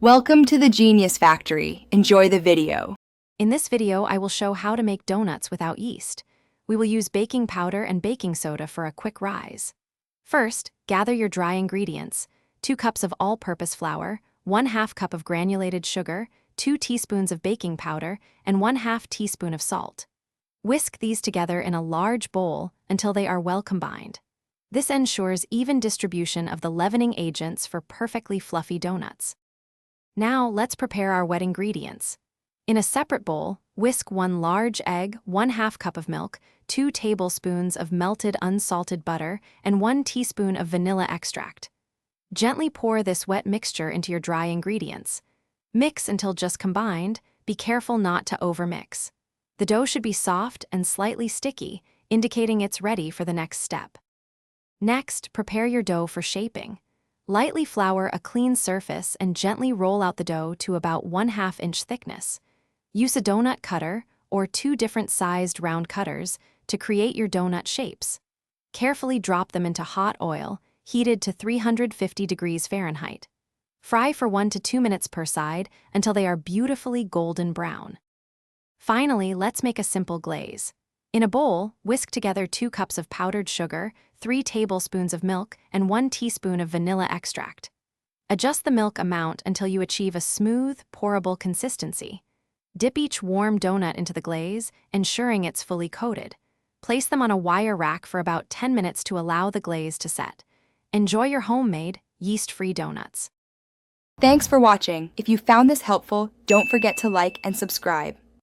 Welcome to the Genius Factory. Enjoy the video. In this video, I will show how to make donuts without yeast. We will use baking powder and baking soda for a quick rise. First, gather your dry ingredients: 2 cups of all-purpose flour, 1/2 cup of granulated sugar, 2 teaspoons of baking powder, and 1/2 teaspoon of salt. Whisk these together in a large bowl until they are well combined. This ensures even distribution of the leavening agents for perfectly fluffy donuts. Now, let's prepare our wet ingredients. In a separate bowl, whisk 1 large egg, 1/2 cup of milk, 2 tablespoons of melted unsalted butter, and 1 teaspoon of vanilla extract. Gently pour this wet mixture into your dry ingredients. Mix until just combined. Be careful not to overmix. The dough should be soft and slightly sticky, indicating it's ready for the next step. Next, prepare your dough for shaping. Lightly flour a clean surface and gently roll out the dough to about 1/2 inch thickness. Use a donut cutter or 2 different sized round cutters to create your donut shapes. Carefully drop them into hot oil, heated to 350 degrees Fahrenheit. Fry for 1 to 2 minutes per side until they are beautifully golden brown. Finally, let's make a simple glaze. In a bowl, whisk together 2 cups of powdered sugar, 3 tablespoons of milk, and 1 teaspoon of vanilla extract. Adjust the milk amount until you achieve a smooth, pourable consistency. Dip each warm donut into the glaze, ensuring it's fully coated. Place them on a wire rack for about 10 minutes to allow the glaze to set. Enjoy your homemade, yeast-free donuts. Thanks for watching. If you found this helpful, don't forget to like and subscribe.